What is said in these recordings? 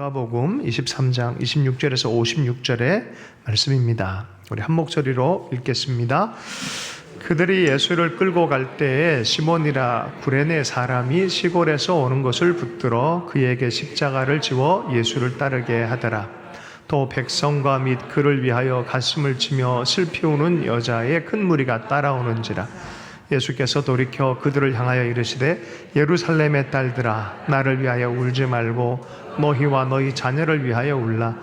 마가복음 23장 26절에서 56절의 말씀입니다. 우리 한 목소리로 읽겠습니다. 그들이 예수를 끌고 갈 때에 시몬이라 구레네 사람이 시골에서 오는 것을 붙들어 그에게 십자가를 지워 예수를 따르게 하더라. 또 백성과 및 그를 위하여 가슴을 치며 슬피 우는 여자의 큰 무리가 따라오는지라. 예수께서 돌이켜 그들을 향하여 이르시되 예루살렘의 딸들아 나를 위하여 울지 말고 너희와 너희 자녀를 위하여 울라.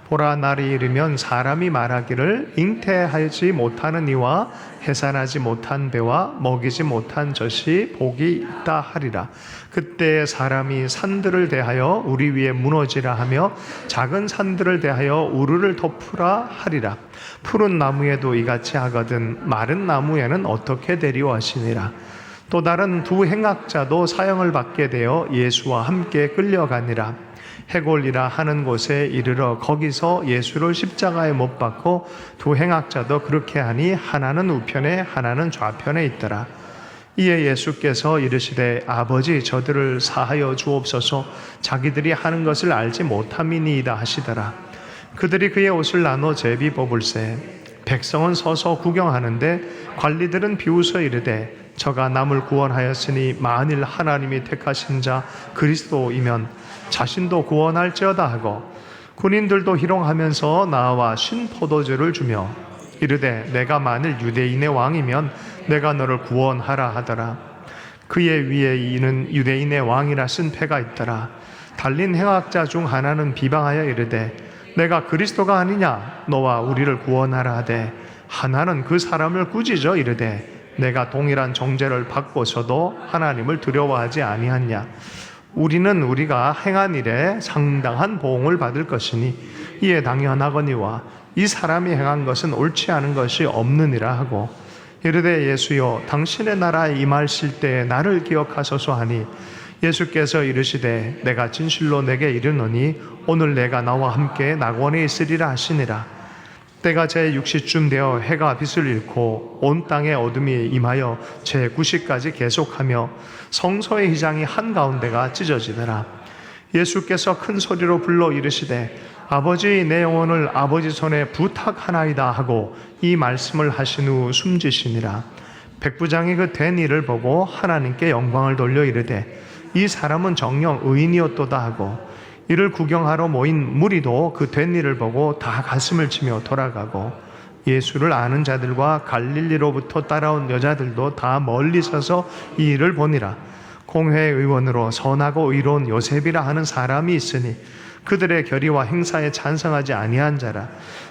보라, 날이 이르면 사람이 말하기를 잉태하지 못하는 이와 해산하지 못한 배와 먹이지 못한 젖이 복이 있다 하리라. 그때 사람이 산들을 대하여 우리 위에 무너지라 하며 작은 산들을 대하여 우르를 덮으라 하리라. 푸른 나무에도 이같이 하거든 마른 나무에는 어떻게 되리오 하시니라. 또 다른 두 행악자도 사형을 받게 되어 예수와 함께 끌려가니라. 해골이라 하는 곳에 이르러 거기서 예수를 십자가에 못 박고 두 행악자도 그렇게 하니 하나는 우편에 하나는 좌편에 있더라. 이에 예수께서 이르시되 아버지 저들을 사하여 주옵소서 자기들이 하는 것을 알지 못함이니이다 하시더라. 그들이 그의 옷을 나눠 제비 뽑을세. 백성은 서서 구경하는데 관리들은 비웃어 이르되 저가 남을 구원하였으니 만일 하나님이 택하신 자 그리스도이면 자신도 구원할지어다 하고 군인들도 희롱하면서 나와 신 포도주를 주며 이르되 내가 만일 유대인의 왕이면 내가 너를 구원하라 하더라. 그의 위에 이는 유대인의 왕이라 쓴 패가 있더라. 달린 행악자 중 하나는 비방하여 이르되 내가 그리스도가 아니냐 너와 우리를 구원하라 하되 하나는 그 사람을 꾸짖어 이르되 내가 동일한 정죄를 받고서도 하나님을 두려워하지 아니하냐. 우리는 우리가 행한 일에 상당한 보응을 받을 것이니 이에 당연하거니와 이 사람이 행한 것은 옳지 않은 것이 없느니라 하고 이르되 예수여 당신의 나라에 임하실 때에 나를 기억하소서 하니 예수께서 이르시되 내가 진실로 내게 이르노니 오늘 내가 나와 함께 낙원에 있으리라 하시니라. 때가 제6시쯤 되어 해가 빛을 잃고 온 땅에 어둠이 임하여 제9시까지 계속하며 성소의 휘장이 한가운데가 찢어지더라. 예수께서 큰 소리로 불러 이르시되 아버지 내 영혼을 아버지 손에 부탁하나이다 하고 이 말씀을 하신 후 숨지시니라. 백부장이 그 된 일을 보고 하나님께 영광을 돌려 이르되 이 사람은 정녕 의인이었도다 하고 이를 구경하러 모인 무리도 그 된 일을 보고 다 가슴을 치며 돌아가고 예수를 아는 자들과 갈릴리로부터 따라온 여자들도 다 멀리 서서 이 일을 보니라. 공회 의원으로 선하고 의로운 요셉이라 하는 사람이 있으니 그들의 결의와 행사에 찬성하지 아니한 자라.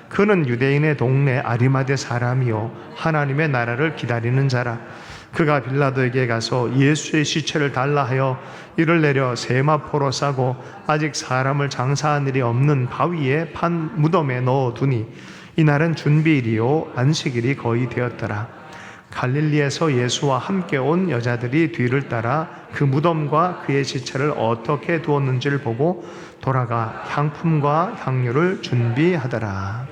그는 유대인의 동네 아리마대 사람이요 하나님의 나라를 기다리는 자라. 그가 빌라도에게 가서 예수의 시체를 달라 하여 이를 내려 세마포로 싸고 아직 사람을 장사한 일이 없는 바위에 판 무덤에 넣어두니 이날은 준비일이요 안식일이 거의 되었더라. 갈릴리에서 예수와 함께 온 여자들이 뒤를 따라 그 무덤과 그의 시체를 어떻게 두었는지를 보고 돌아가 향품과 향료를 준비하더라.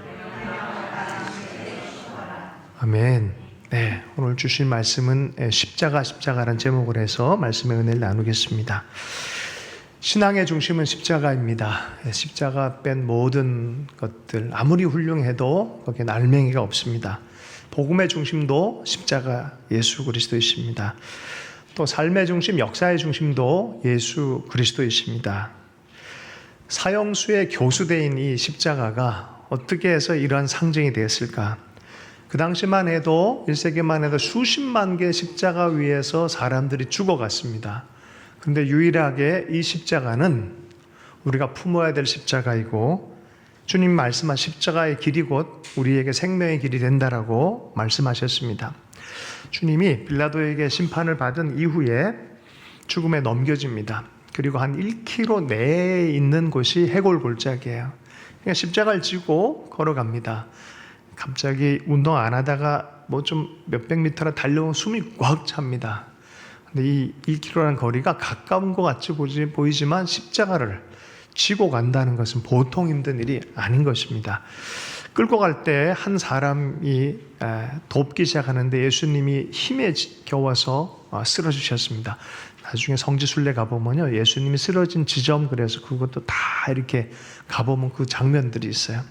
아멘. 네, 오늘 주신 말씀은 십자가라는 제목을 해서 말씀의 은혜를 나누겠습니다. 신앙의 중심은 십자가입니다. 십자가 뺀 모든 것들 아무리 훌륭해도 거기에 알맹이가 없습니다. 복음의 중심도 십자가 예수 그리스도이십니다. 또 삶의 중심, 역사의 중심도 예수 그리스도이십니다. 사형수의 교수대인 이 십자가가 어떻게 해서 이러한 상징이 되었을까? 그 당시만 해도 1세기만 해도 수십만 개의 십자가 위에서 사람들이 죽어갔습니다. 그런데 유일하게 이 십자가는 우리가 품어야 될 십자가이고 주님 말씀한 십자가의 길이 곧 우리에게 생명의 길이 된다라고 말씀하셨습니다. 주님이 빌라도에게 심판을 받은 이후에 죽음에 넘겨집니다. 그리고 한 1km 내에 있는 곳이 해골 골짜기예요. 그러니까 십자가를 지고 걸어갑니다. 갑자기 운동 안 하다가 뭐 좀 몇백 미터라 달려온 숨이 꽉 찹니다. 근데 이 1km라는 거리가 가까운 것 같이 보이지만 십자가를 지고 간다는 것은 보통 힘든 일이 아닌 것입니다. 끌고 갈 때 한 사람이 돕기 시작하는데 예수님이 힘에 겨워서 쓰러지셨습니다. 나중에 성지순례 가보면요, 예수님이 쓰러진 지점, 그래서 그것도 다 이렇게 가보면 그 장면들이 있어요.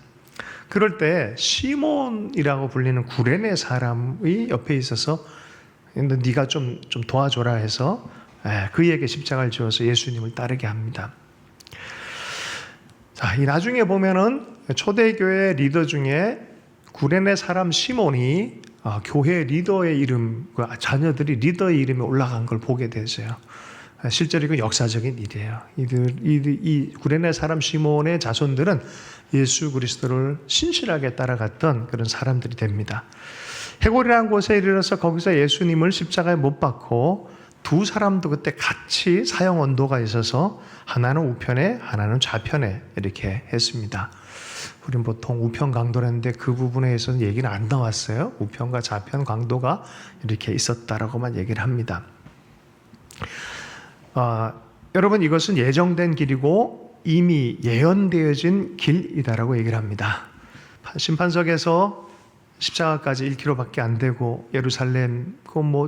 그럴 때 시몬이라고 불리는 구레네 사람이 옆에 있어서 네가 좀 도와줘라 해서 그에게 십자가를 지어서 예수님을 따르게 합니다. 자, 이 나중에 보면은 초대교회 리더 중에 구레네 사람 시몬이 교회 리더의 이름, 자녀들이 리더의 이름이 올라간 걸 보게 되죠. 실제로 이건 역사적인 일이에요. 이 구레네 사람 시몬의 자손들은 예수 그리스도를 신실하게 따라갔던 그런 사람들이 됩니다. 해골이라는 곳에 이르러서 거기서 예수님을 십자가에 못 박고 두 사람도 그때 같이 사형 언도가 있어서 하나는 우편에 하나는 좌편에 이렇게 했습니다. 우리는 보통 우편 강도라는데 그 부분에 있어서는 얘기는 안 나왔어요. 우편과 좌편 강도가 이렇게 있었다라고만 얘기를 합니다. 여러분, 이것은 예정된 길이고 이미 예언되어진 길이다라고 얘기를 합니다. 심판석에서 십자가까지 1km밖에 안 되고 예루살렘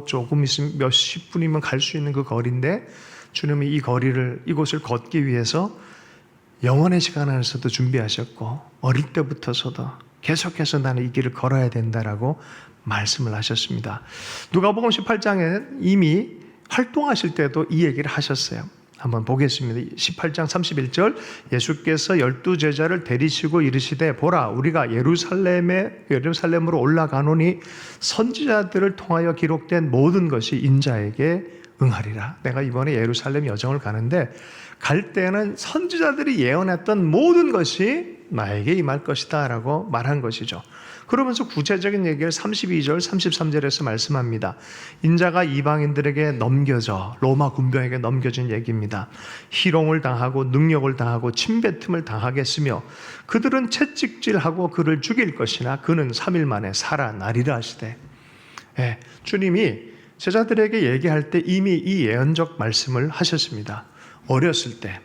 조금 있으면 몇십 분이면 갈 수 있는 그 거리인데 주님이 이곳을 걷기 위해서 영원의 시간 안에서도 준비하셨고 어릴 때부터서도 계속해서 나는 이 길을 걸어야 된다라고 말씀을 하셨습니다. 누가복음 18장에 이미 활동하실 때도 이 얘기를 하셨어요. 한번 보겠습니다. 18장 31절, 예수께서 12제자를 데리시고 이르시되 보라, 우리가 예루살렘으로 올라가노니 선지자들을 통하여 기록된 모든 것이 인자에게 응하리라. 내가 이번에 예루살렘 여정을 가는데 갈 때는 선지자들이 예언했던 모든 것이 나에게 임할 것이다 라고 말한 것이죠. 그러면서 구체적인 얘기를 32절, 33절에서 말씀합니다. 인자가 이방인들에게 넘겨져 로마 군병에게 넘겨진 얘기입니다. 희롱을 당하고 능력을 당하고 침뱉음을 당하겠으며 그들은 채찍질하고 그를 죽일 것이나 그는 3일 만에 살아나리라 하시되, 주님이 제자들에게 얘기할 때 이미 이 예언적 말씀을 하셨습니다. 어렸을 때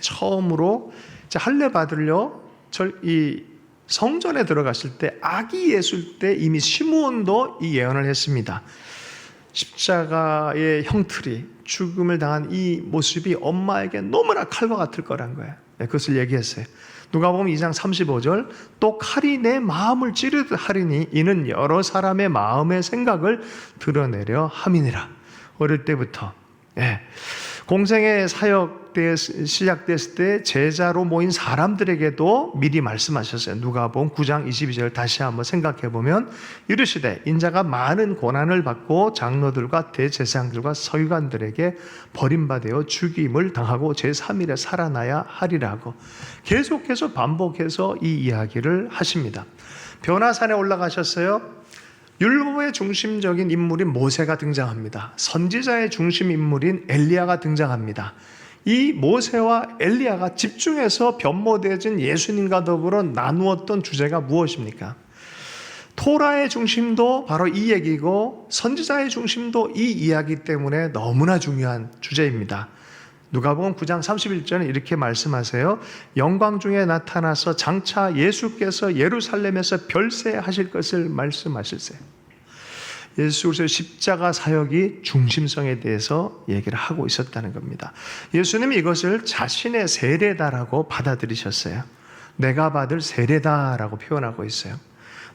처음으로 할례 받으려 이 성전에 들어갔을 때 아기 예수일 때 이미 시므온도 이 예언을 했습니다. 십자가의 형틀이 죽음을 당한 이 모습이 엄마에게 너무나 칼과 같을 거란 거예요. 그것을 얘기했어요. 누가복음 2장 35절, 또 칼이 내 마음을 찌르듯 하리니 이는 여러 사람의 마음의 생각을 드러내려 함이니라. 어릴 때부터 공생의 사역 시작됐을 때 제자로 모인 사람들에게도 미리 말씀하셨어요. 누가복음 9장 22절 다시 한번 생각해 보면 이르시되 인자가 많은 고난을 받고 장로들과 대제사장들과 서기관들에게 버림받아 죽임을 당하고 제3일에 살아나야 하리라고 계속해서 반복해서 이 이야기를 하십니다. 변화산에 올라가셨어요. 율법의 중심적인 인물인 모세가 등장합니다. 선지자의 중심 인물인 엘리야가 등장합니다. 이 모세와 엘리야가 집중해서 변모되어진 예수님과 더불어 나누었던 주제가 무엇입니까? 토라의 중심도 바로 이 얘기고 선지자의 중심도 이 이야기 때문에 너무나 중요한 주제입니다. 누가복음 9장 31절은 이렇게 말씀하세요. 영광 중에 나타나서 장차 예수께서 예루살렘에서 별세하실 것을 말씀하실세. 예수 그리스도의 십자가 사역이 중심성에 대해서 얘기를 하고 있었다는 겁니다. 예수님이 이것을 자신의 세례다라고 받아들이셨어요. 내가 받을 세례다라고 표현하고 있어요.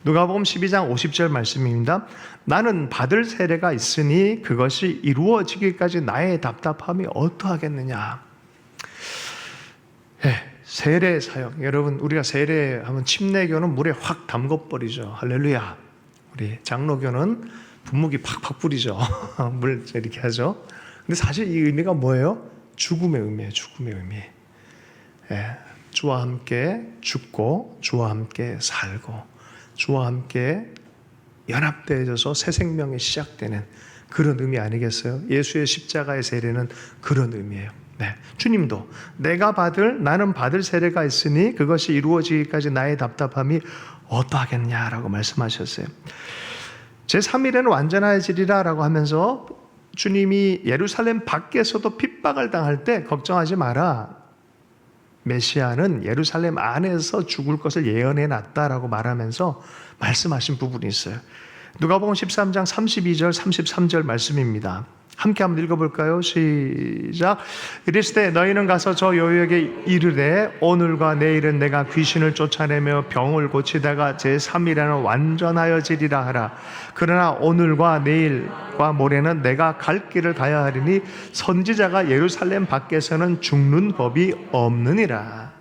누가복음 12장 50절 말씀입니다. 나는 받을 세례가 있으니 그것이 이루어지기까지 나의 답답함이 어떠하겠느냐. 세례 사역. 여러분, 우리가 세례하면 침례교는 물에 확 담궈버리죠. 할렐루야. 우리 장로교는 분무기 팍팍 뿌리죠. 물 이렇게 하죠. 근데 사실 이 의미가 뭐예요? 죽음의 의미예요. 죽음의 의미. 주와 함께 죽고 주와 함께 살고 주와 함께 연합되어져서 새 생명이 시작되는 그런 의미 아니겠어요? 예수의 십자가의 세례는 그런 의미예요. 주님도 나는 받을 세례가 있으니 그것이 이루어지기까지 나의 답답함이 어떠하겠냐라고 말씀하셨어요. 제3일에는 완전해지리라 라고 하면서 주님이 예루살렘 밖에서도 핍박을 당할 때 걱정하지 마라. 메시아는 예루살렘 안에서 죽을 것을 예언해 놨다라고 말하면서 말씀하신 부분이 있어요. 누가복음 13장 32절 33절 말씀입니다. 함께 한번 읽어볼까요? 시작. 이르시되 너희는 가서 저 여호에게 이르되 오늘과 내일은 내가 귀신을 쫓아내며 병을 고치다가 제3일에는 완전하여지리라 하라. 그러나 오늘과 내일과 모레는 내가 갈 길을 가야 하리니 선지자가 예루살렘 밖에서는 죽는 법이 없느니라.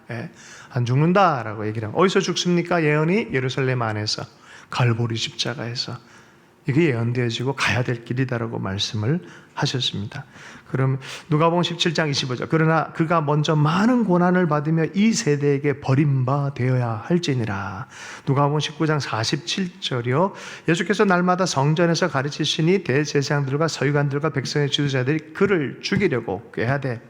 안 죽는다라고 얘기를 합니다. 어디서 죽습니까? 예언이 예루살렘 안에서 갈보리 십자가에서 이게 예언되어지고 가야 될 길이다라고 말씀을 하셨습니다. 그럼 누가복음 17장 25절. 그러나 그가 먼저 많은 고난을 받으며 이 세대에게 버림받아야 할지니라. 누가복음 19장 47절이요. 예수께서 날마다 성전에서 가르치시니 대제사장들과 서기관들과 백성의 지도자들이 그를 죽이려고 꾀하되.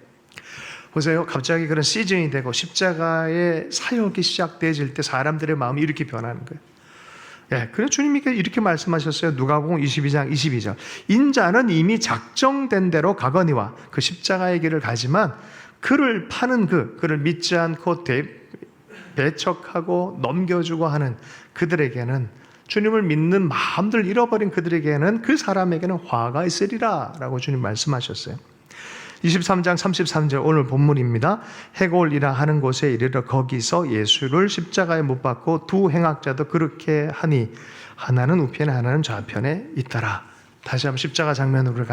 보세요. 갑자기 그런 시즌이 되고 십자가의 사역이 시작되어질 때 사람들의 마음이 이렇게 변하는 거예요. 그래서 주님이 이렇게 말씀하셨어요. 누가복음 22장 22절. 인자는 이미 작정된 대로 가거니와 그 십자가의 길을 가지만 그를 파는 그를 믿지 않고 배척하고 넘겨주고 하는 그들에게는, 주님을 믿는 마음들 잃어버린 그들에게는, 그 사람에게는 화가 있으리라 라고 주님 말씀하셨어요. 23장 33절 오늘 본문입니다. 해골이라 하는 곳에 이르러 거기서 예수를 십자가에 못 박고 두 행악자도 그렇게 하니 하나는 우편에 하나는 좌편에 있더라. 다시 한번 십자가 장면으로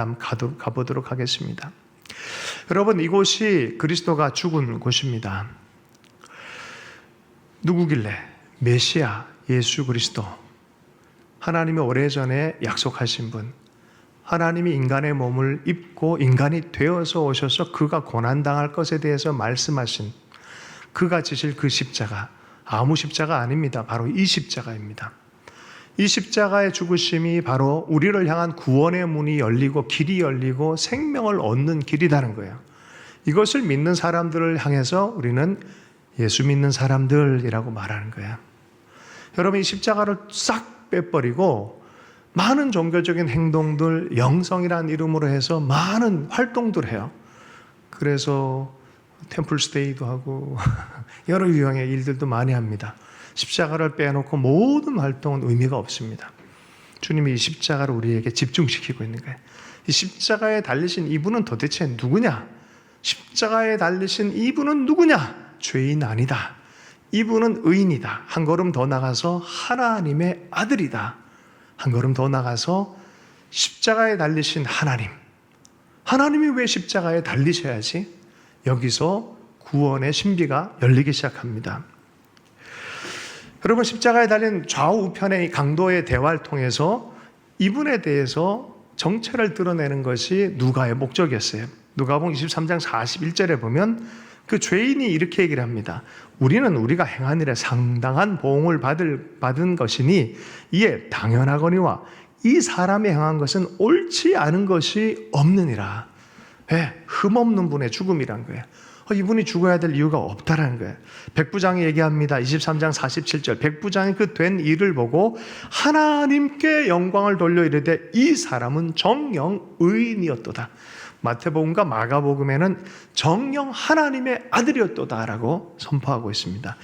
가보도록 하겠습니다. 여러분, 이곳이 그리스도가 죽은 곳입니다. 누구길래? 메시아 예수 그리스도, 하나님이 오래전에 약속하신 분, 하나님이 인간의 몸을 입고 인간이 되어서 오셔서 그가 고난당할 것에 대해서 말씀하신, 그가 지실 그 십자가, 아무 십자가 아닙니다. 바로 이 십자가입니다. 이 십자가의 죽으심이 바로 우리를 향한 구원의 문이 열리고 길이 열리고 생명을 얻는 길이라는 거예요. 이것을 믿는 사람들을 향해서 우리는 예수 믿는 사람들이라고 말하는 거예요. 여러분, 이 십자가를 싹 빼버리고 많은 종교적인 행동들, 영성이라는 이름으로 해서 많은 활동들 해요. 그래서 템플스테이도 하고 여러 유형의 일들도 많이 합니다. 십자가를 빼놓고 모든 활동은 의미가 없습니다. 주님이 이 십자가를 우리에게 집중시키고 있는 거예요. 이 십자가에 달리신 이분은 도대체 누구냐? 십자가에 달리신 이분은 누구냐? 죄인 아니다. 이분은 의인이다. 한 걸음 더 나가서 하나님의 아들이다. 한 걸음 더 나가서 십자가에 달리신 하나님. 하나님이 왜 십자가에 달리셔야지? 여기서 구원의 신비가 열리기 시작합니다. 여러분, 십자가에 달린 좌우 우편의 강도의 대화를 통해서 이분에 대해서 정체를 드러내는 것이 누가의 목적이었어요. 누가복음 23장 41절에 보면 그 죄인이 이렇게 얘기를 합니다. 우리는 우리가 행한 일에 상당한 보응을 받은 것이니 이에 당연하거니와 이 사람이 행한 것은 옳지 않은 것이 없느니라. 흠없는 분의 죽음이란 거예요. 이분이 죽어야 될 이유가 없다라는 거예요. 백부장이 얘기합니다. 23장 47절. 백부장이 그 된 일을 보고 하나님께 영광을 돌려 이르되 이 사람은 정녕 의인이었도다. 마태복음과 마가복음에는 정녕 하나님의 아들이었도다라고 선포하고 있습니다.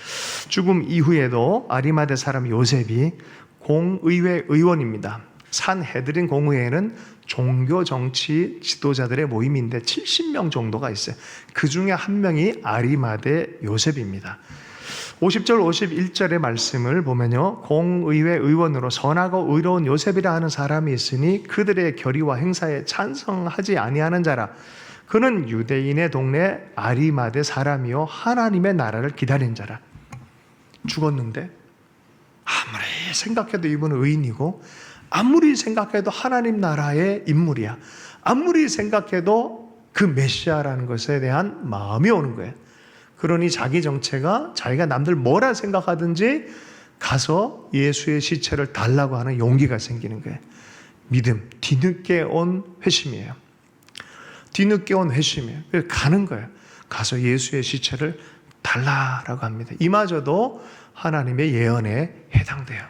죽음 이후에도 아리마대 사람 요셉이 공의회 의원입니다. 산헤드린 공의회는 종교 정치 지도자들의 모임인데 70명 정도가 있어요. 그 중에 한 명이 아리마대 요셉입니다. 50절 51절의 말씀을 보면요, 공의회 의원으로 선하고 의로운 요셉이라 하는 사람이 있으니 그들의 결의와 행사에 찬성하지 아니하는 자라. 그는 유대인의 동네 아리마대 사람이요 하나님의 나라를 기다린 자라. 죽었는데 아무리 생각해도 이분은 의인이고, 아무리 생각해도 하나님 나라의 인물이야, 아무리 생각해도 그 메시아라는 것에 대한 마음이 오는 거예요. 그러니 자기 정체가, 자기가 남들 뭐라 생각하든지 가서 예수의 시체를 달라고 하는 용기가 생기는 거예요. 믿음, 뒤늦게 온 회심이에요. 뒤늦게 온 회심이에요. 그래서 가는 거예요. 가서 예수의 시체를 달라라고 합니다. 이마저도 하나님의 예언에 해당돼요.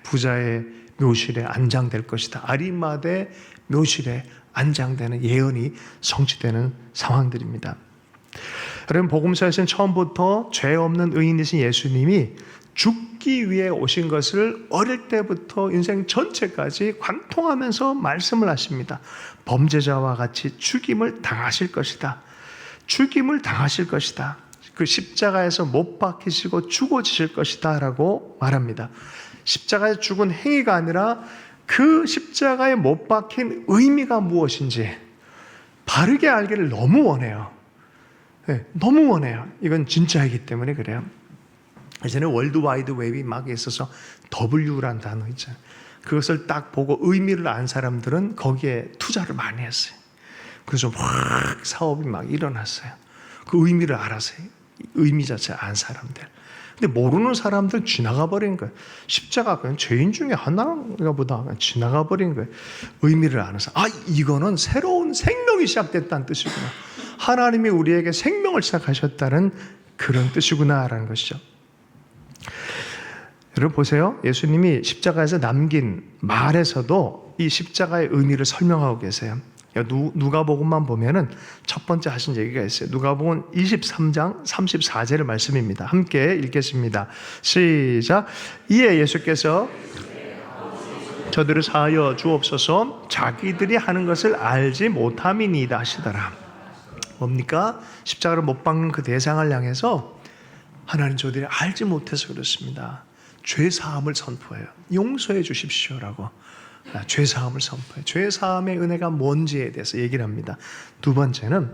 부자의 묘실에 안장될 것이다. 아리마대 묘실에 안장되는 예언이 성취되는 상황들입니다. 여러분, 복음서에서는 처음부터 죄 없는 의인이신 예수님이 죽기 위해 오신 것을 어릴 때부터 인생 전체까지 관통하면서 말씀을 하십니다. 범죄자와 같이 죽임을 당하실 것이다. 죽임을 당하실 것이다. 그 십자가에서 못 박히시고 죽어지실 것이다 라고 말합니다. 십자가에 죽은 행위가 아니라 그 십자가에 못 박힌 의미가 무엇인지 바르게 알기를 너무 원해요. 네, 너무 원해요. 이건 진짜이기 때문에 그래요. 예전에 월드와이드 웹이 막 있어서 W라는 단어 있잖아요. 그것을 딱 보고 의미를 안 사람들은 거기에 투자를 많이 했어요. 그래서 확 사업이 막 일어났어요. 그 의미를 알아서요. 의미 자체 안 사람들. 근데 모르는 사람들은 지나가 버린 거예요. 십자가 그냥 죄인 중에 하나인가 보다 그냥 지나가 버린 거예요. 의미를 알아서 이거는 새로운 생명이 시작됐다는 뜻이구나. 하나님이 우리에게 생명을 시작하셨다는 그런 뜻이구나라는 것이죠. 여러분 보세요. 예수님이 십자가에서 남긴 말에서도 이 십자가의 의미를 설명하고 계세요. 누가복음만 보면은 첫 번째 하신 얘기가 있어요. 누가복음 23장 34절의 말씀입니다. 함께 읽겠습니다. 시작. 이에 예수께서 저들을 사하여 주옵소서, 자기들이 하는 것을 알지 못함이니이다 하시더라. 뭡니까? 십자가를 못 박는 그 대상을 향해서 하나님 저들이 알지 못해서 그렇습니다. 죄사함을 선포해요. 용서해 주십시오라고. 죄사함을 선포해요. 죄사함의 은혜가 뭔지에 대해서 얘기를 합니다. 두 번째는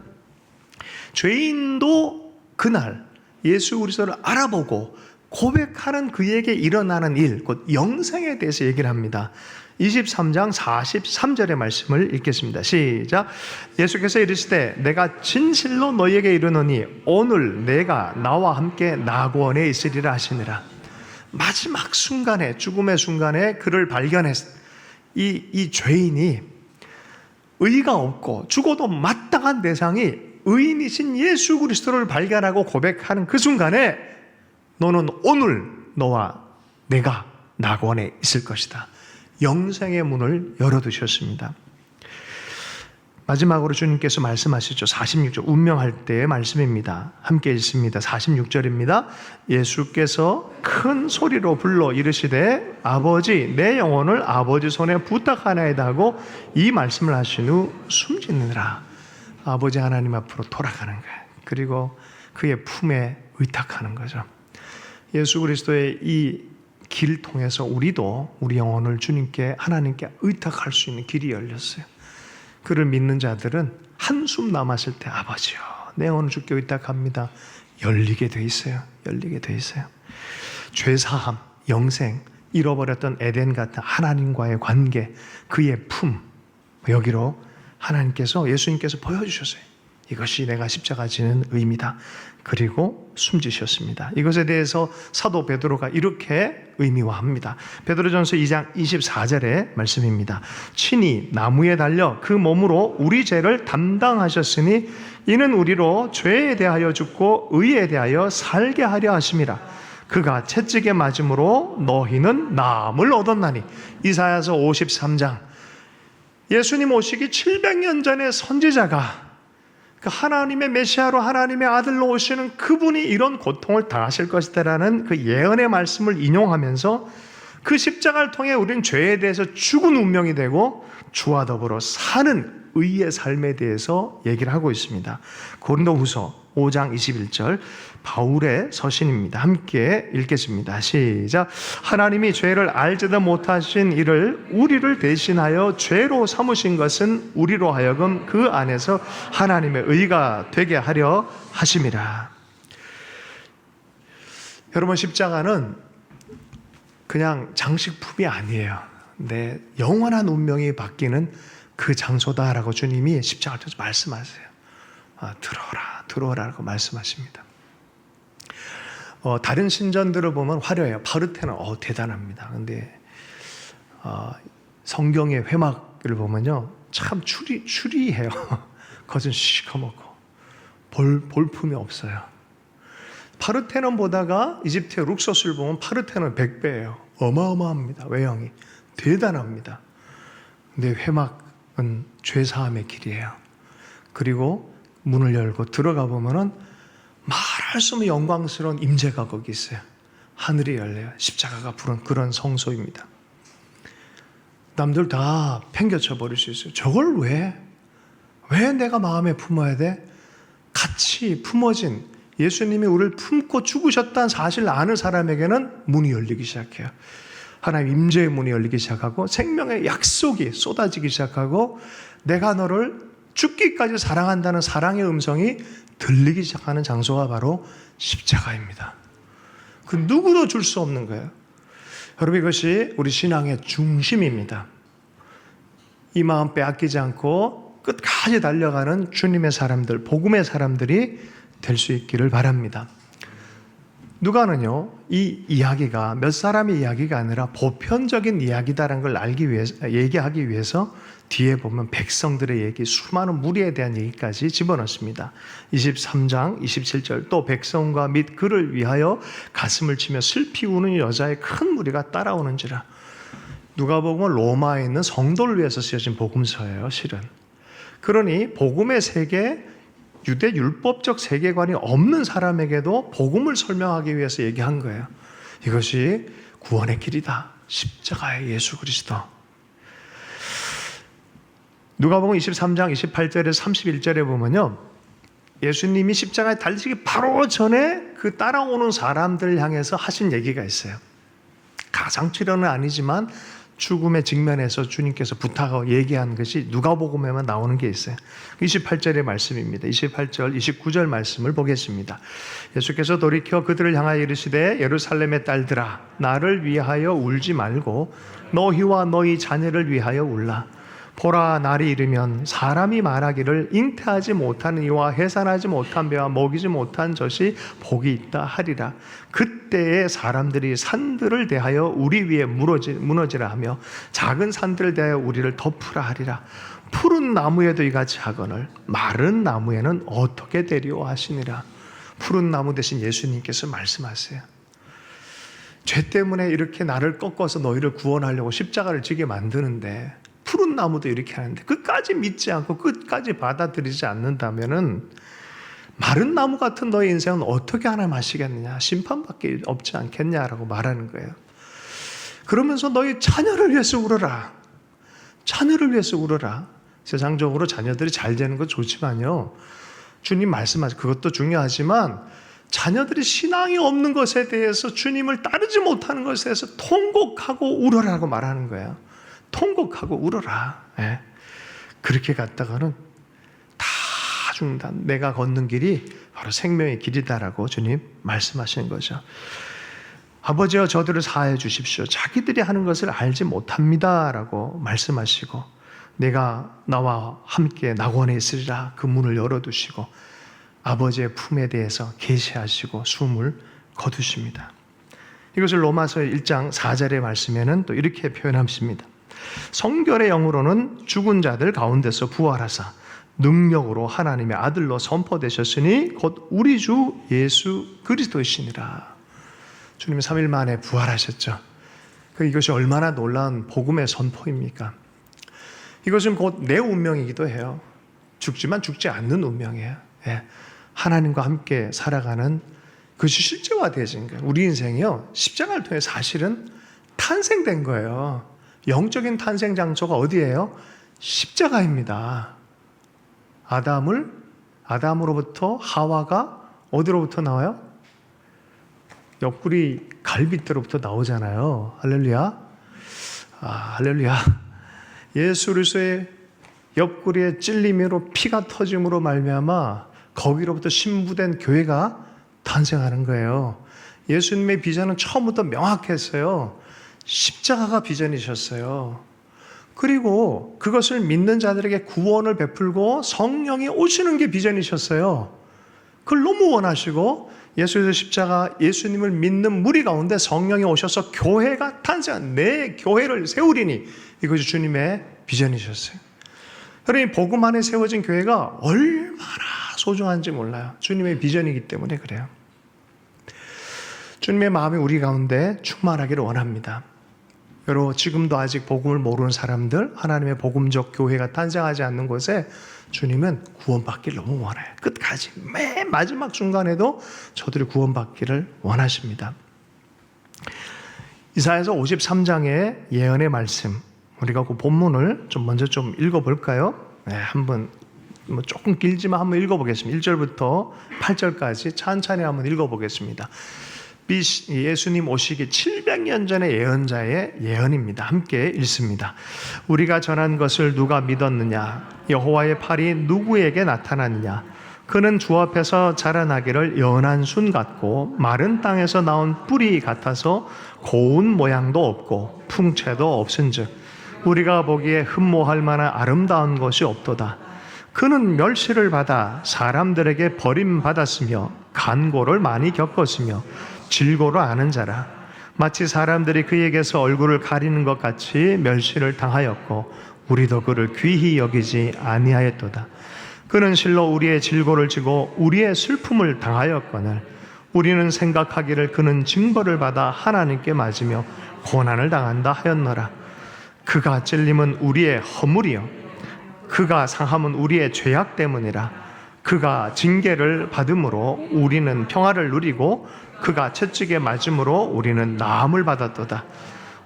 죄인도 그날 예수 그리스도를 알아보고 고백하는 그에게 일어나는 일, 곧 영생에 대해서 얘기를 합니다. 23장 43절의 말씀을 읽겠습니다. 시작. 예수께서 이르시되 내가 진실로 너희에게 이르노니 오늘 내가 나와 함께 낙원에 있으리라 하시니라. 마지막 순간에, 죽음의 순간에 그를 발견했. 이 죄인이 의가 없고 죽어도 마땅한 대상이 의인이신 예수 그리스도를 발견하고 고백하는 그 순간에 너는 오늘 너와 내가 낙원에 있을 것이다. 영생의 문을 열어두셨습니다. 마지막으로 주님께서 말씀하시죠. 46절 운명할 때의 말씀입니다. 함께 읽습니다. 46절입니다. 예수께서 큰 소리로 불러 이르시되 아버지 내 영혼을 아버지 손에 부탁하나이다 하고 이 말씀을 하신 후 숨지느라. 아버지 하나님 앞으로 돌아가는 거예요. 그리고 그의 품에 의탁하는 거죠. 예수 그리스도의 이 길 통해서 우리도 우리 영혼을 주님께 하나님께 의탁할 수 있는 길이 열렸어요. 그를 믿는 자들은 한숨 남았을 때 아버지요 내 영혼을 주께 의탁합니다. 열리게 돼 있어요. 열리게 돼 있어요. 죄사함, 영생, 잃어버렸던 에덴 같은 하나님과의 관계, 그의 품, 여기로 하나님께서 예수님께서 보여주셨어요. 이것이 내가 십자가 지는 의미다. 그리고 숨지셨습니다. 이것에 대해서 사도 베드로가 이렇게 의미화합니다. 베드로전서 2장 24절의 말씀입니다. 친히 나무에 달려 그 몸으로 우리 죄를 담당하셨으니 이는 우리로 죄에 대하여 죽고 의에 대하여 살게 하려 하심이라. 그가 채찍에 맞음으로 너희는 나음을 얻었나니. 이사야서 53장. 예수님 오시기 700년 전에 선지자가 하나님의 메시아로 하나님의 아들로 오시는 그분이 이런 고통을 당하실 것이다라는 그 예언의 말씀을 인용하면서 그 십자가를 통해 우리는 죄에 대해서 죽은 운명이 되고 주와 더불어 사는 의의 삶에 대해서 얘기를 하고 있습니다. 고린도후서 5장 21절 바울의 서신입니다. 함께 읽겠습니다. 시작. 하나님이 죄를 알지도 못하신 이를 우리를 대신하여 죄로 삼으신 것은 우리로 하여금 그 안에서 하나님의 의가 되게 하려 하심이라. 여러분 십자가는 그냥 장식품이 아니에요. 내 영원한 운명이 바뀌는 그 장소다라고 주님이 십자가를 통해서 말씀하세요. 들어오라라고 말씀하십니다. 다른 신전들을 보면 화려해요. 파르테논 대단합니다. 근데 성경의 회막을 보면요 참 추리해요. 겉은 시커멓고 볼품이 없어요. 파르테논 보다가 이집트의 룩소스를 보면 파르테논 100배예요. 어마어마합니다. 외형이 대단합니다. 근데 회막은 죄사함의 길이에요. 그리고 문을 열고 들어가 보면은 말할 수 없는 영광스러운 임재가 거기 있어요. 하늘이 열려요. 십자가가 부른 그런 성소입니다. 남들 다 팽개쳐 버릴 수 있어요. 저걸 왜 내가 마음에 품어야 돼? 같이 품어진 예수님이 우리를 품고 죽으셨다는 사실을 아는 사람에게는 문이 열리기 시작해요. 하나님 임재의 문이 열리기 시작하고 생명의 약속이 쏟아지기 시작하고 내가 너를 죽기까지 사랑한다는 사랑의 음성이 들리기 시작하는 장소가 바로 십자가입니다. 그 누구도 줄 수 없는 거예요. 여러분, 이것이 우리 신앙의 중심입니다. 이 마음 빼앗기지 않고 끝까지 달려가는 주님의 사람들, 복음의 사람들이 될 수 있기를 바랍니다. 누가는요, 이 이야기가 몇 사람의 이야기가 아니라 보편적인 이야기다라는 걸 알기 위해서, 얘기하기 위해서 뒤에 보면 백성들의 얘기, 수많은 무리에 대한 얘기까지 집어넣습니다. 23장 27절, 또 백성과 및 그를 위하여 가슴을 치며 슬피 우는 여자의 큰 무리가 따라오는지라. 누가복음은 로마에 있는 성도를 위해서 쓰여진 복음서예요, 실은. 그러니 복음의 세계, 유대 율법적 세계관이 없는 사람에게도 복음을 설명하기 위해서 얘기한 거예요. 이것이 구원의 길이다. 십자가의 예수 그리스도. 누가복음 23장 28절에서 31절에 보면요, 예수님이 십자가에 달리시기 바로 전에 그 따라오는 사람들을 향해서 하신 얘기가 있어요. 가상치료는 아니지만 죽음의 직면에서 주님께서 부탁하고 얘기한 것이 누가복음에만 나오는 게 있어요. 28절의 말씀입니다. 28절, 29절 말씀을 보겠습니다. 예수께서 돌이켜 그들을 향하여 이르시되 예루살렘의 딸들아, 나를 위하여 울지 말고 너희와 너희 자녀를 위하여 울라. 보라, 날이 이르면 사람이 말하기를 잉태하지 못한 이와 해산하지 못한 배와 먹이지 못한 젖이 복이 있다 하리라. 그때에 사람들이 산들을 대하여 우리 위에 무너지라 하며 작은 산들을 대하여 우리를 덮으라 하리라. 푸른 나무에도 이같이 하거늘 마른 나무에는 어떻게 되리오 하시니라. 푸른 나무 대신 예수님께서 말씀하세요. 죄 때문에 이렇게 나를 꺾어서 너희를 구원하려고 십자가를 지게 만드는데 푸른 나무도 이렇게 하는데 끝까지 믿지 않고 끝까지 받아들이지 않는다면은 마른 나무 같은 너의 인생은 어떻게 하나님 하시겠느냐, 심판밖에 없지 않겠냐라고 말하는 거예요. 그러면서 너희 자녀를 위해서 울어라. 자녀를 위해서 울어라. 세상적으로 자녀들이 잘 되는 건 좋지만요, 주님 말씀하신 그것도 중요하지만 자녀들이 신앙이 없는 것에 대해서, 주님을 따르지 못하는 것에 대해서 통곡하고 울어라고 말하는 거예요. 통곡하고 울어라. 예. 그렇게 갔다가는 다 죽는다. 내가 걷는 길이 바로 생명의 길이다라고 주님 말씀하시는 거죠. 아버지여 저들을 사하여 주십시오. 자기들이 하는 것을 알지 못합니다라고 말씀하시고, 내가 나와 함께 낙원에 있으리라 그 문을 열어두시고 아버지의 품에 대해서 계시하시고 숨을 거두십니다. 이것을 로마서 1장 4절의 말씀에는 또 이렇게 표현하십니다. 성결의 영으로는 죽은 자들 가운데서 부활하사 능력으로 하나님의 아들로 선포되셨으니 곧 우리 주 예수 그리스도이시니라. 주님이 3일 만에 부활하셨죠. 이것이 얼마나 놀라운 복음의 선포입니까? 이것은 곧 내 운명이기도 해요. 죽지만 죽지 않는 운명이에요. 예. 하나님과 함께 살아가는 그것이 실제화되어진 거예요. 우리 인생이요, 십자가를 통해 사실은 탄생된 거예요. 영적인 탄생 장소가 어디예요? 십자가입니다. 아담으로부터 하와가 어디로부터 나와요? 옆구리 갈빗대로부터 나오잖아요. 할렐루야. 할렐루야. 예수 그리스도의 옆구리에 찔림으로 피가 터짐으로 말미암아 거기로부터 신부된 교회가 탄생하는 거예요. 예수님의 비전은 처음부터 명확했어요. 십자가가 비전이셨어요. 그리고 그것을 믿는 자들에게 구원을 베풀고 성령이 오시는 게 비전이셨어요. 그걸 너무 원하시고 예수의 십자가, 예수님을 믿는 무리 가운데 성령이 오셔서 교회가 탄생한, 내 교회를 세우리니, 이것이 주님의 비전이셨어요. 그러니 복음 안에 세워진 교회가 얼마나 소중한지 몰라요. 주님의 비전이기 때문에 그래요. 주님의 마음이 우리 가운데 충만하기를 원합니다. 여러분, 지금도 아직 복음을 모르는 사람들, 하나님의 복음적 교회가 탄생하지 않는 곳에 주님은 구원받기를 너무 원해요. 끝까지, 맨 마지막 순간에도 저들이 구원받기를 원하십니다. 이사야서 53장의 예언의 말씀, 우리가 그 본문을 먼저 읽어볼까요? 네, 한번 조금 길지만 한번 읽어보겠습니다. 1절부터 8절까지 천천히 한번 읽어보겠습니다. 예수님 오시기 700년 전의 예언자의 예언입니다. 함께 읽습니다. 우리가 전한 것을 누가 믿었느냐? 여호와의 팔이 누구에게 나타났느냐? 그는 주 앞에서 자라나기를 연한 순 같고 마른 땅에서 나온 뿌리 같아서 고운 모양도 없고 풍채도 없은즉 우리가 보기에 흠모할 만한 아름다운 것이 없도다. 그는 멸시를 받아 사람들에게 버림받았으며 간고를 많이 겪었으며 질고를 아는 자라. 마치 사람들이 그에게서 얼굴을 가리는 것 같이 멸시를 당하였고 우리도 그를 귀히 여기지 아니하였도다. 그는 실로 우리의 질고를 지고 우리의 슬픔을 당하였거늘 우리는 생각하기를 그는 징벌을 받아 하나님께 맞으며 고난을 당한다 하였노라. 그가 찔림은 우리의 허물이요 그가 상함은 우리의 죄악 때문이라. 그가 징계를 받음으로 우리는 평화를 누리고 그가 채찍에 맞음으로 우리는 나음을 받았도다.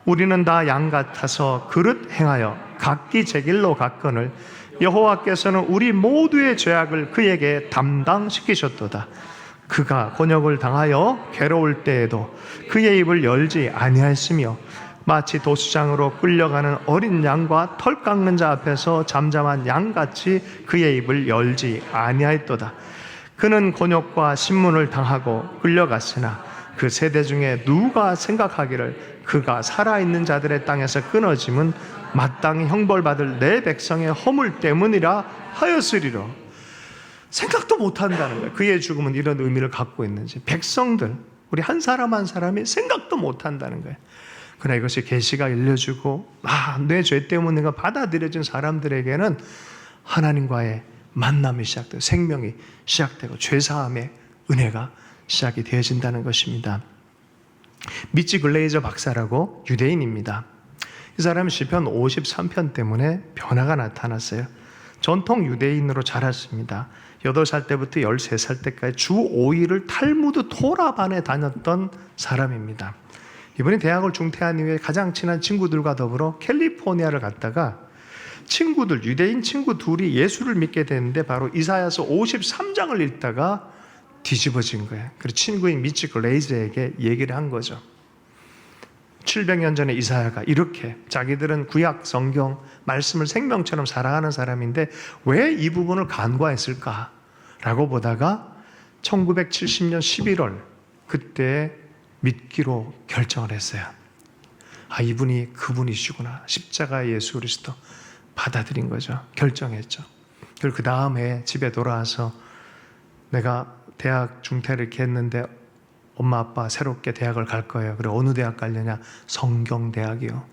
우리는 다 양 같아서 그릇 행하여 각기 제 길로 갔거늘 여호와께서는 우리 모두의 죄악을 그에게 담당시키셨도다. 그가 곤욕을 당하여 괴로울 때에도 그의 입을 열지 아니하였으며 마치 도수장으로 끌려가는 어린 양과 털 깎는 자 앞에서 잠잠한 양같이 그의 입을 열지 아니하였도다. 그는 곤욕과 신문을 당하고 끌려갔으나 그 세대 중에 누가 생각하기를 그가 살아있는 자들의 땅에서 끊어짐은 마땅히 형벌받을 내 백성의 허물 때문이라 하였으리로. 생각도 못한다는 거예요. 그의 죽음은 이런 의미를 갖고 있는지. 백성들, 우리 한 사람 한 사람이 생각도 못한다는 거예요. 그러나 이것이 계시가 열려주고 내 죄 때문에 받아들여진 사람들에게는 하나님과의 만남이 시작되고 생명이 시작되고 죄사함의 은혜가 시작이 되어진다는 것입니다. 미치 글레이저 박사라고 유대인입니다. 이 사람은 시편 53편 때문에 변화가 나타났어요. 전통 유대인으로 자랐습니다. 8살 때부터 13살 때까지 주 5일을 탈무드 토라반에 다녔던 사람입니다. 이번에 대학을 중퇴한 이후에 가장 친한 친구들과 더불어 캘리포니아를 갔다가 친구들, 유대인 친구 둘이 예수를 믿게 됐는데 바로 이사야서 53장을 읽다가 뒤집어진 거예요. 그래서 친구인 미치 글레이저에게 얘기를 한 거죠. 700년 전에 이사야가 이렇게 자기들은 구약 성경 말씀을 생명처럼 사랑하는 사람인데 왜 이 부분을 간과했을까? 라고 보다가 1970년 11월 그때 믿기로 결정을 했어요. 이분이 그분이시구나. 십자가의 예수 그리스도 받아들인 거죠. 결정했죠. 그리고 그 다음에 집에 돌아와서 내가 대학 중퇴를 이렇게 했는데 엄마 아빠 새롭게 대학을 갈 거예요. 그래 어느 대학 가려냐? 성경대학이요.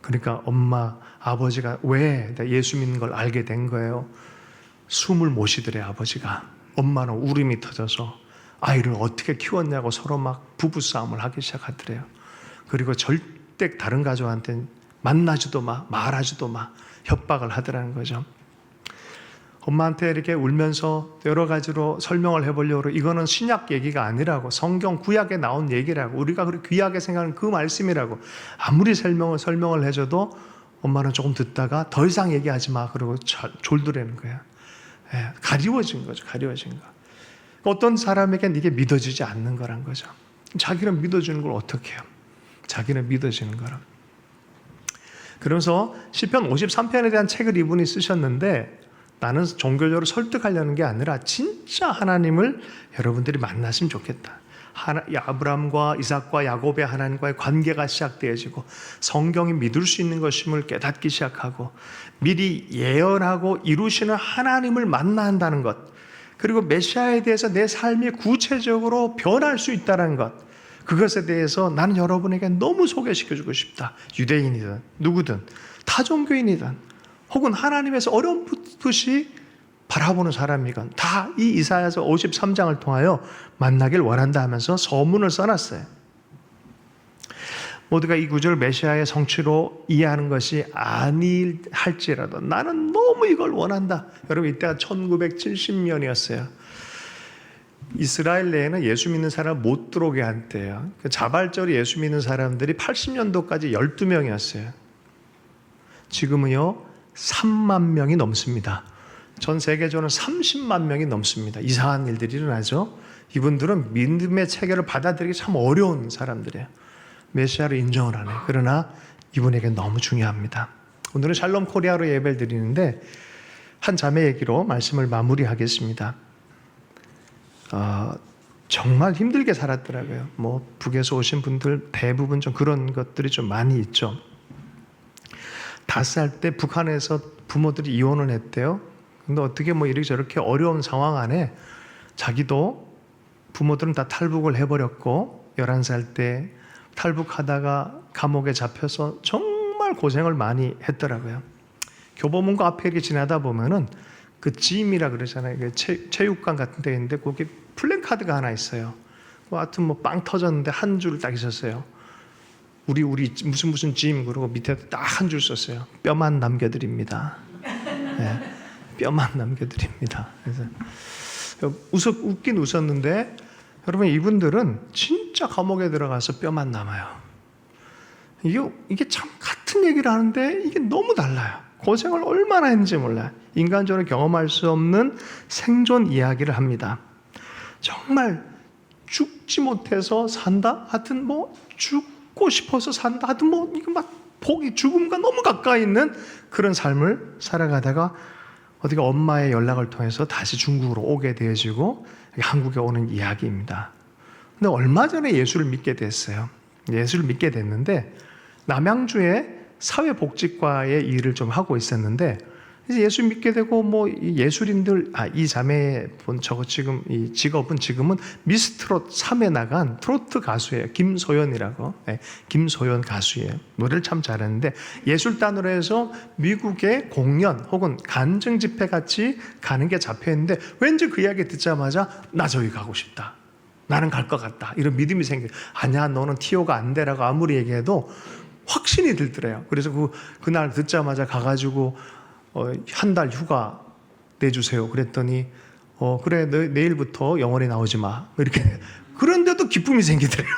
그러니까 엄마 아버지가 왜 예수 믿는 걸 알게 된 거예요. 숨을 못 쉬더래 아버지가. 엄마는 울음이 터져서 아이를 어떻게 키웠냐고 서로 막 부부싸움을 하기 시작하더래요. 그리고 절대 다른 가족한테는 만나지도 마, 말하지도 마, 협박을 하더라는 거죠. 엄마한테 이렇게 울면서 여러 가지로 설명을 해보려고 이거는 신약 얘기가 아니라고 성경 구약에 나온 얘기라고 우리가 그렇게 귀하게 생각하는 그 말씀이라고 아무리 설명을 해줘도 엄마는 조금 듣다가 더 이상 얘기하지 마 그러고 졸더라는 거야. 가리워진 거죠. 가리워진 거. 어떤 사람에겐 이게 믿어지지 않는 거란 거죠. 자기는 믿어주는 걸 어떻게 해요? 자기는 믿어지는 거라. 그러면서 시편 53편에 대한 책을 이분이 쓰셨는데 나는 종교적으로 설득하려는 게 아니라 진짜 하나님을 여러분들이 만났으면 좋겠다. 아브라함과 이삭과 야곱의 하나님과의 관계가 시작되어지고 성경이 믿을 수 있는 것임을 깨닫기 시작하고 미리 예언하고 이루시는 하나님을 만나야 한다는 것, 그리고 메시아에 대해서 내 삶이 구체적으로 변할 수 있다는 것, 그것에 대해서 나는 여러분에게 너무 소개시켜주고 싶다. 유대인이든 누구든 타종교인이든 혹은 하나님에서 어렴풋이 바라보는 사람이건 다 이 이사야서 53장을 통하여 만나길 원한다 하면서 서문을 써놨어요. 모두가 이 구절 메시아의 성취로 이해하는 것이 아니할지라도 나는 너무 이걸 원한다. 여러분 이때가 1970년이었어요. 이스라엘 내에는 예수 믿는 사람 못 들어오게 한대요. 자발적으로 예수 믿는 사람들이 80년도까지 12명이었어요. 지금은요 3만 명이 넘습니다. 전 세계적으로 30만 명이 넘습니다. 이상한 일들이 일어나죠. 이분들은 믿음의 체계를 받아들이기 참 어려운 사람들이에요. 메시아를 인정을 안 해요. 그러나 이분에게 너무 중요합니다. 오늘은 샬롬 코리아로 예배를 드리는데 한 자매 얘기로 말씀을 마무리하겠습니다. 정말 힘들게 살았더라고요. 뭐 북에서 오신 분들 대부분 좀 그런 것들이 좀 많이 있죠. 5살 때 북한에서 부모들이 이혼을 했대요. 근데 어떻게 뭐 이렇게 저렇게 어려운 상황 안에 자기도 부모들은 다 탈북을 해버렸고 11살 때 탈북하다가 감옥에 잡혀서 정말 고생을 많이 했더라고요. 교보문고 앞에 이렇게 지나다 보면은 그 짐이라 그러잖아요. 그 체육관 같은 데 있는데 거기 플랜카드가 하나 있어요. 하여튼 뭐 빵 터졌는데 한 줄 딱 있었어요. 우리 무슨 짐 그러고 밑에 딱 한 줄 썼어요. 뼈만 남겨드립니다. 네, 뼈만 남겨드립니다. 그래서 웃긴 웃었는데 여러분 이분들은 진짜 감옥에 들어가서 뼈만 남아요. 이게 참 같은 얘기를 하는데 이게 너무 달라요. 고생을 얼마나 했는지 몰라요. 인간적으로 경험할 수 없는 생존 이야기를 합니다. 정말 죽지 못해서 산다? 하여튼 뭐 죽고 싶어서 산다? 하여튼 뭐 이거 막 복이 죽음과 너무 가까이 있는 그런 삶을 살아가다가 어떻게 엄마의 연락을 통해서 다시 중국으로 오게 되어지고 한국에 오는 이야기입니다. 근데 얼마 전에 예수를 믿게 됐어요. 예수를 믿게 됐는데 남양주에 사회복지과의 일을 좀 하고 있었는데 이제 예수 믿게 되고 뭐 예술인들 이 자매의 저거 지금 이 직업은 지금은 미스트롯 3에 나간 트로트 가수예요. 김소연이라고. 네, 김소연 가수예요. 노래를 참 잘하는데 예술단으로 해서 미국의 공연 혹은 간증 집회 같이 가는 게 잡혀 있는데 왠지 그 이야기 듣자마자 나 저기 가고 싶다. 나는 갈 것 같다. 이런 믿음이 생겨. 아니야 너는 티오가 안 돼라고 아무리 얘기해도 확신이 들더래요. 그래서 그날 듣자마자 가가지고 한 달 휴가 내주세요. 그랬더니 그래 내일부터 영원히 나오지 마. 이렇게 그런데도 기쁨이 생기더래요.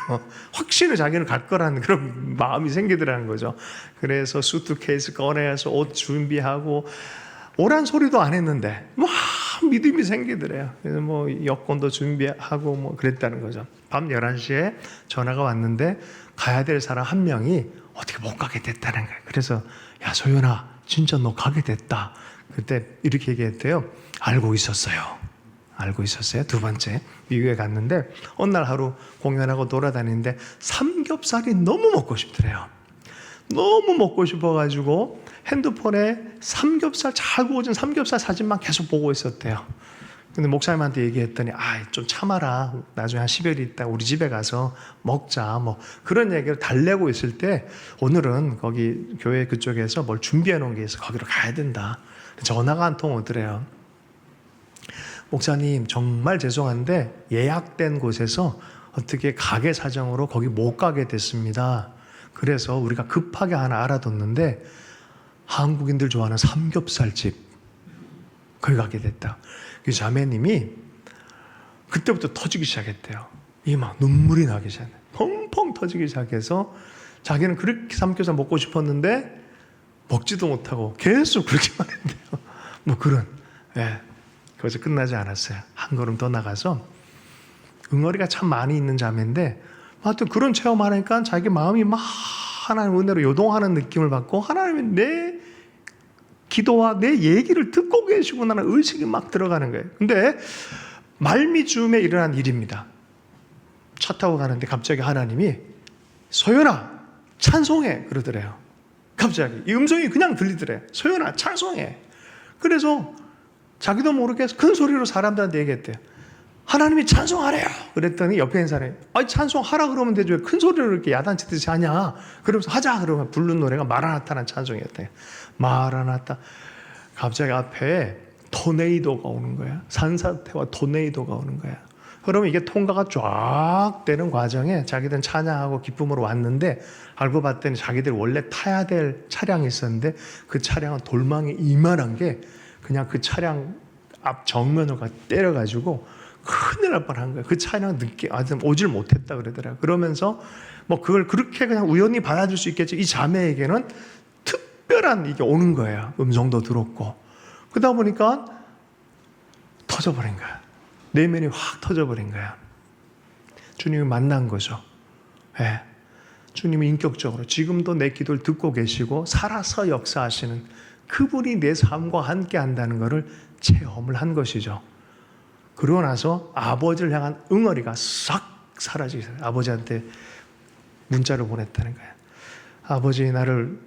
확신을 자기는 갈 거라는 그런 마음이 생기더라는 거죠. 그래서 수트케이스 꺼내서 옷 준비하고 오란 소리도 안 했는데 막 믿음이 생기더래요. 그래서 뭐 여권도 준비하고 뭐 그랬다는 거죠. 밤 11시에 전화가 왔는데 가야 될 사람 한 명이 어떻게 못 가게 됐다는 거예요. 그래서 야 소연아 진짜 너 가게 됐다. 그때 이렇게 얘기했대요. 알고 있었어요. 알고 있었어요. 두 번째 미국에 갔는데 어느 날 하루 공연하고 돌아다니는데 삼겹살이 너무 먹고 싶더래요. 너무 먹고 싶어가지고 핸드폰에 삼겹살 잘 구워진 삼겹살 사진만 계속 보고 있었대요. 근데 목사님한테 얘기했더니 좀 참아라. 나중에 한 10여일 있다 우리 집에 가서 먹자. 뭐 그런 얘기를 달래고 있을 때 오늘은 거기 교회 그쪽에서 뭘 준비해 놓은 게 있어. 거기로 가야 된다. 전화가 한 통 오더래요. 목사님 정말 죄송한데 예약된 곳에서 어떻게 가게 사정으로 거기 못 가게 됐습니다. 그래서 우리가 급하게 하나 알아뒀는데 한국인들 좋아하는 삼겹살집 거기 가게 됐다. 그 자매님이 그때부터 터지기 시작했대요. 이게 막 눈물이 나기 시작해. 펑펑 터지기 시작해서 자기는 그렇게 삼겹살 먹고 싶었는데 먹지도 못하고 계속 그렇게만 했대요. 뭐 그런. 거기서 끝나지 않았어요. 한 걸음 더 나가서 응어리가 참 많이 있는 자매인데 하여튼 그런 체험하니까 자기 마음이 막 하나님 은혜로 요동하는 느낌을 받고 하나님이 내 기도와 내 얘기를 듣고 계시구나라는 의식이 막 들어가는 거예요. 근데 말미즈음에 일어난 일입니다. 차 타고 가는데 갑자기 하나님이 소연아 찬송해 그러더래요. 갑자기 이 음성이 그냥 들리더래요. 소연아 찬송해. 그래서 자기도 모르게 큰 소리로 사람들한테 얘기했대요. 하나님이 찬송하래요. 그랬더니 옆에 있는 사람이 찬송하라 그러면 되죠. 왜 큰 소리로 이렇게 야단치듯이 하냐. 그러면서 하자 그러면 부른 노래가 마라나타라는 찬송이었대요. 마라나타. 갑자기 앞에 토네이도가 오는 거야. 산사태와 토네이도가 오는 거야. 그러면 이게 통과가 쫙 되는 과정에 자기들은 찬양하고 기쁨으로 왔는데 알고 봤더니 자기들 원래 타야 될 차량이 있었는데 그 차량은 돌망이 이만한 게 그냥 그 차량 앞 정면으로 때려가지고 큰일 날 뻔한 거예요. 그 차량 늦게 오질 못했다 그러더라고요. 그러면서 뭐 그걸 그렇게 그냥 우연히 받아줄 수 있겠지. 이 자매에게는 특별한 이게 오는 거예요. 음성도 들었고. 그러다 보니까 터져버린 거야. 내면이 확 터져버린 거야. 주님이 만난 거죠. 예. 주님이 인격적으로 지금도 내 기도를 듣고 계시고 살아서 역사하시는 그분이 내 삶과 함께 한다는 것을 체험을 한 것이죠. 그러고 나서 아버지를 향한 응어리가 싹 사라지죠. 아버지한테 문자를 보냈다는 거예요. 아버지 나는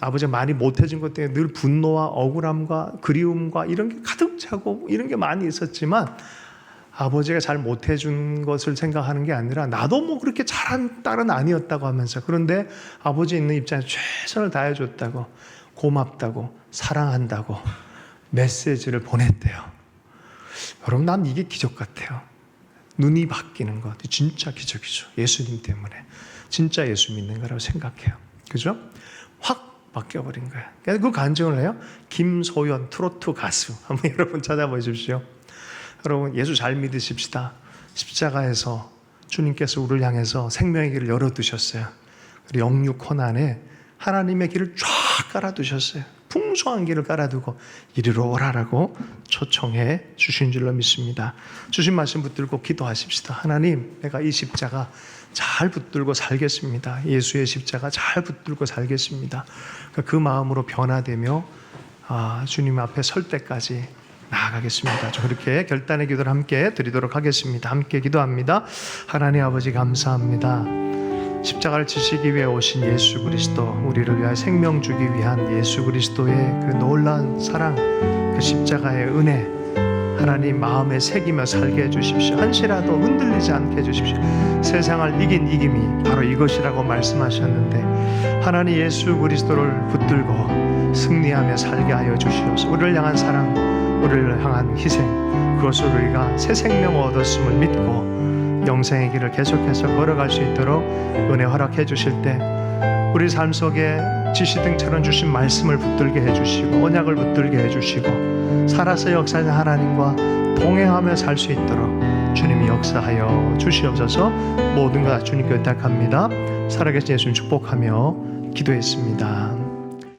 아버지가 많이 못해준 것 때문에 늘 분노와 억울함과 그리움과 이런 게 가득 차고 이런 게 많이 있었지만 아버지가 잘 못해준 것을 생각하는 게 아니라 나도 뭐 그렇게 잘한 딸은 아니었다고 하면서, 그런데 아버지 있는 입장에서 최선을 다해줬다고, 고맙다고, 사랑한다고 메시지를 보냈대요. 여러분, 난 이게 기적 같아요. 눈이 바뀌는 것 진짜 기적이죠. 예수님 때문에 진짜 예수 믿는 거라고 생각해요. 그죠? 확 바뀌어버린 거예요. 그 간증을 해요. 김소연 트로트 가수 한번 여러분 찾아보십시오. 여러분, 예수 잘 믿으십시다. 십자가에서 주님께서 우리를 향해서 생명의 길을 열어두셨어요. 그리고 영육 고난에 하나님의 길을 쫙 깔아두셨어요. 풍성한 길을 깔아두고 이리로 오라라고 초청해 주신 줄로 믿습니다. 주신 말씀 붙들고 기도하십시다. 하나님, 내가 이 십자가 잘 붙들고 살겠습니다. 예수의 십자가 잘 붙들고 살겠습니다. 그 마음으로 변화되며 주님 앞에 설 때까지 나아가겠습니다. 저 그렇게 결단의 기도를 함께 드리도록 하겠습니다. 함께 기도합니다. 하나님 아버지, 감사합니다. 십자가를 지시기 위해 오신 예수 그리스도, 우리를 위하여 생명 주기 위한 예수 그리스도의 그 놀라운 사랑, 그 십자가의 은혜, 하나님 마음에 새기며 살게 해주십시오. 한시라도 흔들리지 않게 해주십시오. 세상을 이긴 이김이 바로 이것이라고 말씀하셨는데, 하나님 예수 그리스도를 붙들고 승리하며 살게 하여 주시옵소서. 우리를 향한 사랑, 우리를 향한 희생, 그것으로 우리가 새 생명을 얻었음을 믿고 영생의 길을 계속해서 걸어갈 수 있도록 은혜 허락해 주실 때, 우리 삶 속에 지시등처럼 주신 말씀을 붙들게 해주시고 언약을 붙들게 해주시고 살아서 역사하는 하나님과 동행하며 살 수 있도록 주님이 역사하여 주시옵소서. 모든 것 주님께 의탁합니다. 살아계신 예수님 축복하며 기도했습니다.